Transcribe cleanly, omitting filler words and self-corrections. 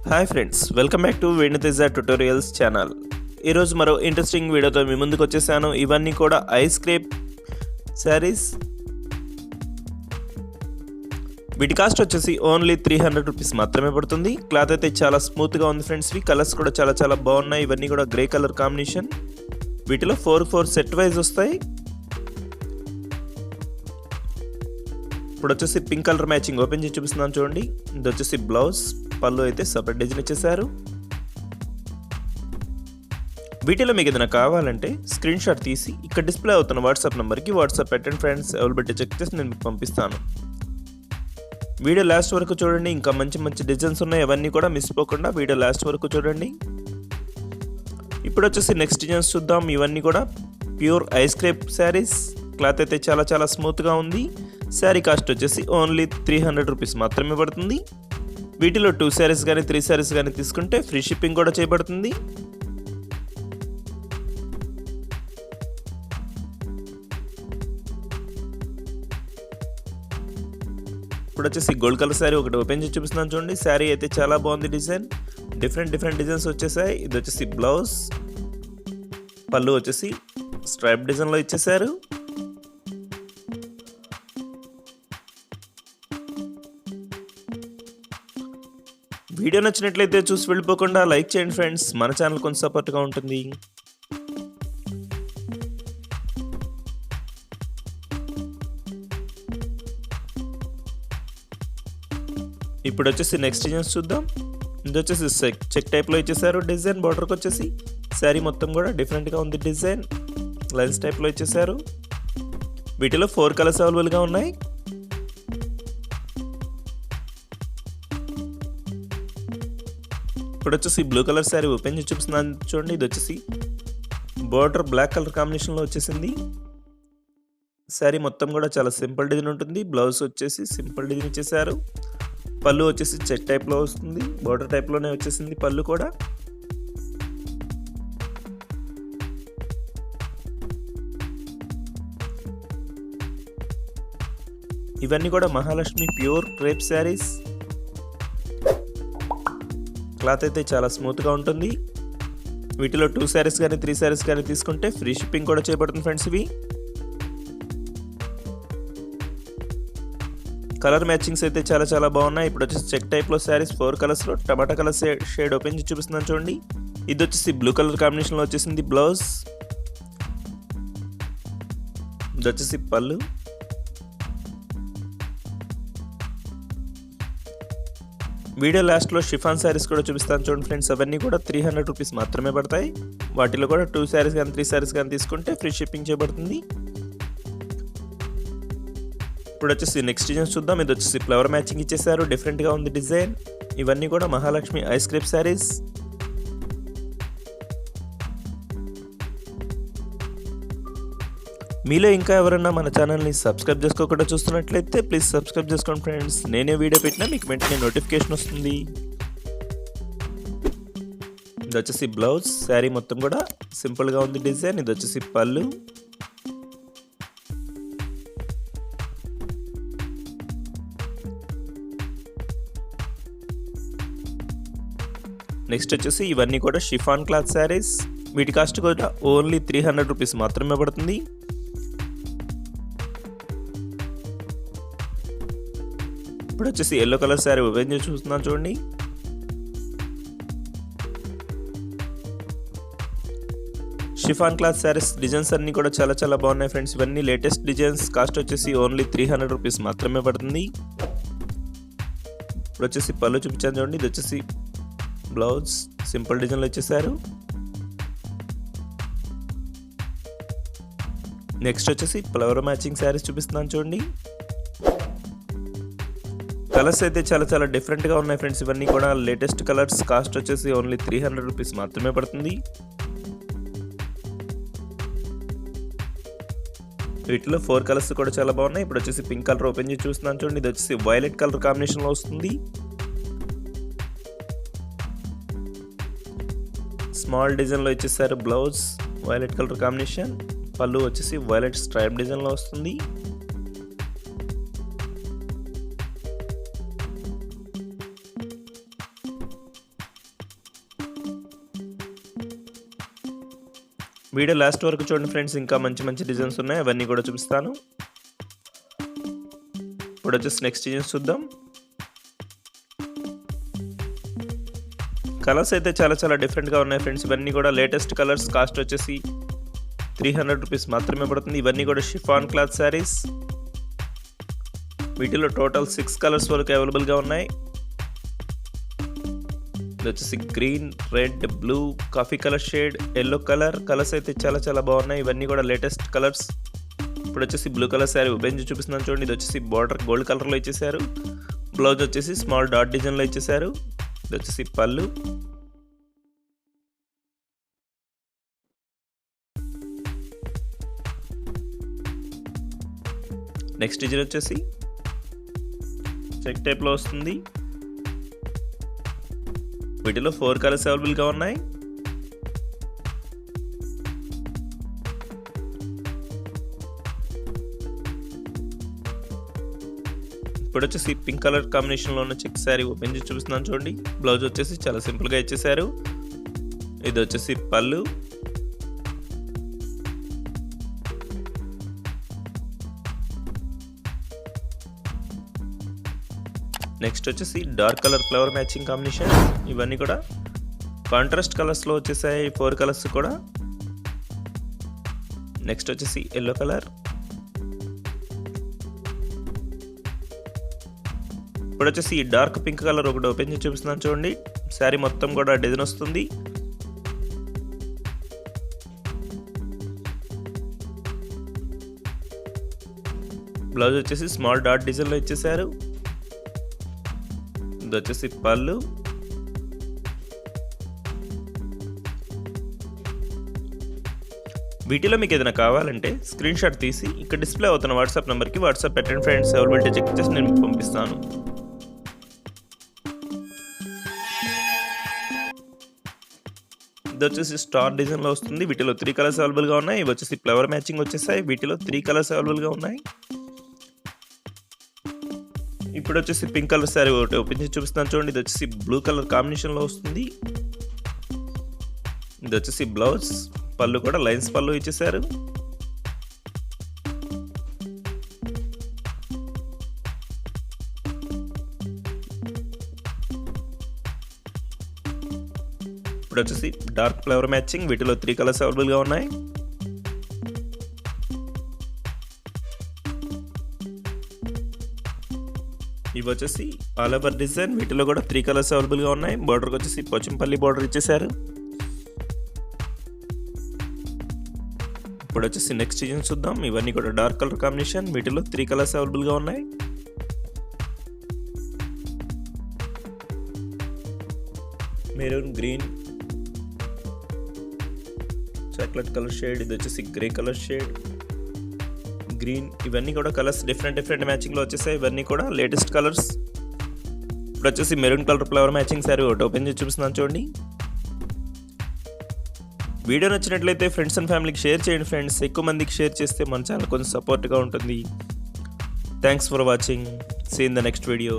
Hi friends, welcome back to వెను తెజా tutorials channel. ఈరోజు మరో ఇంట్రెస్టింగ్ వీడియోతో మీ ముందుకు వచ్చేసాను. ఇవన్నీ కూడా ఐస్ క్రేప్ శారీస్. వీటి కాస్ట్ వచ్చేసి ఓన్లీ 300 రూపీస్ మాత్రమే పడుతుంది. క్లాత్ అయితే చాలా స్మూత్గా ఉంది ఫ్రెండ్స్. కలర్స్ కూడా చాలా బాగున్నాయి. ఇవన్నీ కూడా గ్రే కలర్ కాంబినేషన్. వీటిలో 4 సెట్ వైజ్ వస్తాయి. ఇప్పుడు వచ్చేసి పింక్ కలర్ మ్యాచింగ్ ఓపెన్ చేసి చూపిస్తున్నాను చూడండి. ఇది వచ్చేసి బ్లౌజ్, పళ్ళు అయితే సపరేట్ డిజైన్ ఇచ్చేసారు. వీటిలో మీకు ఏదైనా కావాలంటే స్క్రీన్ షాట్ తీసి ఇక్కడ డిస్ప్లే అవుతున్న వాట్సాప్ నెంబర్కి వాట్సాప్ పెట్టండి ఫ్రెండ్స్. అవైలబిలిటీ చెక్ చేసి నేను మీకు పంపిస్తాను. వీడియో లాస్ట్ వరకు చూడండి. ఇంకా మంచి డిజైన్స్ ఉన్నాయి. అవన్నీ కూడా మిస్ పోకుండా వీడియో లాస్ట్ వరకు చూడండి. ఇప్పుడు వచ్చేసి నెక్స్ట్ డిజైన్స్ చూద్దాం. ఇవన్నీ కూడా pure ice crepe saris. Cloth అయితే చాలా స్మూత్గా ఉంది. శారీ కాస్ట్ వచ్చేసి ఓన్లీ 300 రూపీస్ మాత్రమే పడుతుంది. వీటిలో 2 శారీస్ కానీ 3 శారీస్ కానీ తీసుకుంటే ఫ్రీ షిప్పింగ్ కూడా చేయబడుతుంది. ఇప్పుడు వచ్చేసి గోల్డ్ కలర్ శారీ ఒకటి ఓపెన్ చేసి చూపిస్తున్నాను చూడండి. శారీ అయితే చాలా బాగుంది. డిజైన్ డిఫరెంట్ డిజైన్స్ వచ్చేసాయి. ఇది వచ్చేసి బ్లౌజ్, పళ్ళు వచ్చేసి స్ట్రైప్ డిజైన్లో ఇచ్చేసారు. వీడియో నచ్చినట్లయితే చూసి వెళ్ళిపోకుండా లైక్ చేయండి ఫ్రెండ్స్. మన ఛానల్ కొంచెం సపోర్ట్గా ఉంటుంది. ఇప్పుడు వచ్చేసి నెక్స్ట్ డిజైన్స్ చూద్దాం. ఇది వచ్చేసి చెక్ టైప్లో ఇచ్చేసారు. డిజైన్ బార్డర్కి వచ్చేసి శారీ మొత్తం కూడా డిఫరెంట్గా ఉంది. డిజైన్ లైన్స్ టైప్లో ఇచ్చేసారు. వీటిలో 4 కలర్స్ అవైలబుల్గా ఉన్నాయి. ఇప్పుడు వచ్చేసి బ్లూ కలర్ శారీ ఓపెన్ చేసి చూపిస్తున్నాను చూడండి. ఇది వచ్చేసి బార్డర్ బ్లాక్ కలర్ కాంబినేషన్లో వచ్చేసింది. శారీ మొత్తం కూడా చాలా సింపుల్ డిజైన్ ఉంటుంది. బ్లౌజ్ వచ్చేసి సింపుల్ డిజైన్ ఇచ్చేసారు. పళ్ళు వచ్చేసి చెక్ టైప్లో వస్తుంది. బార్డర్ టైప్లోనే వచ్చేసింది పళ్ళు కూడా. ఇవన్నీ కూడా Mahalakshmi pure crepe saris. Cloth అయితే చాలా స్మూత్గా ఉంటుంది. వీటిలో 2 శారీస్ కానీ 3 శారీస్ కానీ తీసుకుంటే ఫ్రీ షిప్పింగ్ కూడా చేయబడుతుంది ఫ్రెండ్స్. ఇవి కలర్ మ్యాచింగ్స్ అయితే చాలా బాగున్నాయి. ఇప్పుడు వచ్చేసి చెక్ టైప్లో శారీస్ 4 కలర్స్లో టమాటా కలర్ షేడ్ ఓపెన్ చేసి చూపిస్తున్నాను చూడండి. ఇది వచ్చేసి బ్లూ కలర్ కాంబినేషన్లో వచ్చేసింది బ్లౌజ్. ఇది వచ్చేసి పళ్ళు. వీడియో లాస్ట్లో షిఫాన్ శారీస్ కూడా చూపిస్తాను చూడండి ఫ్రెండ్స్. అవన్నీ కూడా 300 రూపీస్ మాత్రమే పడతాయి. వాటిలో కూడా 2 శారీస్ కానీ 3 శారీస్ కానీ తీసుకుంటే ఫ్రీ షిప్పింగ్ చేయబడుతుంది. ఇప్పుడు వచ్చేసి నెక్స్ట్ డిజైన్ చూద్దాం. ఇది వచ్చేసి ఫ్లవర్ మ్యాచింగ్ ఇచ్చేసారు. డిఫరెంట్గా ఉంది డిజైన్. ఇవన్నీ కూడా మహాలక్ష్మి ఐస్ క్రేప్ శారీస్. మీలో ఇంకా ఎవరైనా మన ఛానల్ని సబ్స్క్రైబ్ చేసుకోకుండా చూస్తున్నట్లయితే ప్లీజ్ సబ్స్క్రైబ్ చేసుకోండి ఫ్రెండ్స్. నేనే వీడియో పెట్టినా మీకు వెంటనే నోటిఫికేషన్ వస్తుంది. ఇది వచ్చేసి బ్లౌజ్. శారీ మొత్తం కూడా సింపుల్గా ఉంది డిజైన్. ఇది వచ్చేసి పళ్ళు. నెక్స్ట్ వచ్చేసి ఇవన్నీ కూడా షిఫాన్ క్లాత్ శారీస్. వీటి కాస్ట్ కూడా ఓన్లీ 300 రూపీస్ మాత్రమే పడుతుంది. ఇప్పుడు వచ్చేసి ఎల్లో కలర్ శారీ ఓపెన్ చేసి చూస్తున్నాను చూడండి. షిఫాన్ క్లాత్ శారీస్ డిజైన్స్ అన్నీ కూడా చాలా బాగున్నాయి ఫ్రెండ్స్. ఇవన్నీ లేటెస్ట్ డిజైన్స్. కాస్ట్ వచ్చేసి ఓన్లీ 300 రూపీస్ మాత్రమే పడుతుంది. ఇప్పుడు వచ్చేసి పళ్ళు చూపించాను చూడండి. ఇది వచ్చేసి బ్లౌజ్ సింపుల్ డిజైన్లో ఇచ్చేసారు. నెక్స్ట్ వచ్చేసి ఫ్లవర్ మ్యాచింగ్ శారీస్ చూపిస్తున్నాను చూడండి. కలర్స్ అయితే చాలా డిఫరెంట్గా ఉన్నాయి ఫ్రెండ్స్. ఇవన్నీ కూడా లేటెస్ట్ కలర్స్. కాస్ట్ వచ్చేసి ఓన్లీ 300 రూపీస్ మాత్రమే పడుతుంది. వీటిలో 4 కలర్స్ కూడా చాలా బాగున్నాయి. ఇప్పుడు వచ్చేసి పింక్ కలర్ ఓపెన్ చేసి చూస్తున్నాను చూడండి. ఇది వచ్చేసి వైలెట్ కలర్ కాంబినేషన్లో వస్తుంది. స్మాల్ డిజైన్లో ఇచ్చేసారు. Blouse violet colour combination. పళ్ళు వచ్చేసి వైలెట్ స్ట్రైప్ డిజైన్లో వస్తుంది. వీడియో లాస్ట్ వరకు చూడండి ఫ్రెండ్స్, ఇంకా మంచి మంచి డిజైన్స్ ఉన్నాయి, అవన్నీ కూడా చూపిస్తాను. ఇప్పుడు వచ్చేసి నెక్స్ట్ డిజైన్స్ చూద్దాం. కలర్స్ అయితే చాలా డిఫరెంట్గా ఉన్నాయి ఫ్రెండ్స్. ఇవన్నీ కూడా లేటెస్ట్ కలర్స్. కాస్ట్ వచ్చేసి 300 రూపీస్ మాత్రమే పడుతుంది. ఇవన్నీ కూడా షిఫాన్ క్లాత్ శారీస్. వీటిలో టోటల్ 6 కలర్స్ వరకు అవైలబుల్గా ఉన్నాయి. ఇది వచ్చేసి green, red, blue, coffee colour shade, yellow colour. Colours అయితే చాలా బాగున్నాయి. ఇవన్నీ కూడా లేటెస్ట్ కలర్స్. ఇప్పుడు వచ్చేసి బ్లూ కలర్ శారీ ఓపెన్ చేసి చూపిస్తున్నాను చూడండి. ఇది వచ్చేసి బార్డర్ గోల్డ్ కలర్లో ఇచ్చేసారు. బ్లౌజ్ వచ్చేసి స్మాల్ డాట్ డిజైన్లో ఇచ్చేసారు. ఇది వచ్చేసి పళ్ళు. నెక్స్ట్ డిజైన్ వచ్చేసి చెక్ టైప్లో వస్తుంది. వీటిలో 4 కలర్స్ అవైలబుల్గా ఉన్నాయి. ఇప్పుడు వచ్చేసి పింక్ కలర్ కాంబినేషన్లో ఉన్న చెక్ శారీ ఓపెన్ చేసి చూపిస్తున్నాను చూడండి. బ్లౌజ్ వచ్చేసి చాలా సింపుల్గా ఇచ్చేసారు. ఇది వచ్చేసి పళ్ళు. నెక్స్ట్ వచ్చేసి dark colour flower matching combination. ఇవన్నీ కూడా కాంట్రాస్ట్ కలర్స్లో వచ్చేసాయి 4 కలర్స్ కూడా. నెక్స్ట్ వచ్చేసి ఎల్లో కలర్. ఇప్పుడు వచ్చేసి డార్క్ పింక్ కలర్ ఒకటి ఓపెన్ చేసి చూపిస్తున్నాను చూడండి. శారీ మొత్తం కూడా డిజైన్ వస్తుంది. బ్లౌజ్ వచ్చేసి స్మాల్ డాట్ డిజైన్లో ఇచ్చేసారు. ఇది వచ్చేసి పళ్ళు. వీటిలో మీకు ఏదైనా కావాలంటే స్క్రీన్ షాట్ తీసి ఇక్కడ డిస్ప్లే అవుతున్న వాట్సాప్ నెంబర్కి వాట్సాప్ పెట్టండి ఫ్రెండ్స్. అవైలబిలిటీ చెక్ చేసి నేను మీకు పంపిస్తాను. ఇది వచ్చేసి స్టార్ డిజైన్లో వస్తుంది. వీటిలో 3 కలర్స్ అవైలబుల్గా ఉన్నాయి. ఇవి వచ్చేసి ఫ్లవర్ మ్యాచింగ్ వచ్చేసాయి. వీటిలో 3 కలర్స్ అవైలబుల్గా ఉన్నాయి. ఇప్పుడు వచ్చేసి పింక్ కలర్ శారీ ఒకటి ఓపెన్ చేసి చూపిస్తున్నాను చూడండి. ఇది వచ్చేసి బ్లూ కలర్ కాంబినేషన్లో వస్తుంది. ఇది వచ్చేసి బ్లౌజ్. పళ్ళు కూడా లైన్స్ పళ్ళు ఇచ్చేసారు. ఇప్పుడు వచ్చేసి డార్క్ ఫ్లవర్ మ్యాచింగ్. వీటిలో 3 కలర్స్ అవైలబుల్గా ఉన్నాయి. ఇవి వచ్చేసి ఆల్ ఓవర్ డిజైన్. వీటిలో కూడా 3 కలర్స్ అవైలబుల్గా ఉన్నాయి. బార్డర్కి వచ్చేసి పోచంపల్లి బార్డర్ ఇచ్చేసారు. ఇప్పుడు వచ్చేసి నెక్స్ట్ డిజైన్ చూద్దాం. ఇవన్నీ కూడా డార్క్ కలర్ కాంబినేషన్. వీటిలో 3 కలర్స్ అవైలబుల్గా ఉన్నాయి. Maroon, green, chocolate colour shade. ఇది వచ్చేసి గ్రే కలర్ షేడ్, గ్రీన్. ఇవన్నీ కూడా కలర్స్ డిఫరెంట్ మ్యాచింగ్లో వచ్చేసాయి. ఇవన్నీ కూడా లేటెస్ట్ కలర్స్. ఇప్పుడు వచ్చేసి maroon colour flower matching sari ఒకటి ఓపెన్ చేసి చూపిస్తున్నాను చూడండి. వీడియో నచ్చినట్లయితే ఫ్రెండ్స్ అండ్ ఫ్యామిలీకి షేర్ చేయండి ఫ్రెండ్స్. ఎక్కువ మందికి షేర్ చేస్తే మన ఛానల్ కొంచెం సపోర్ట్గా ఉంటుంది. Thanks for watching. See in the next video.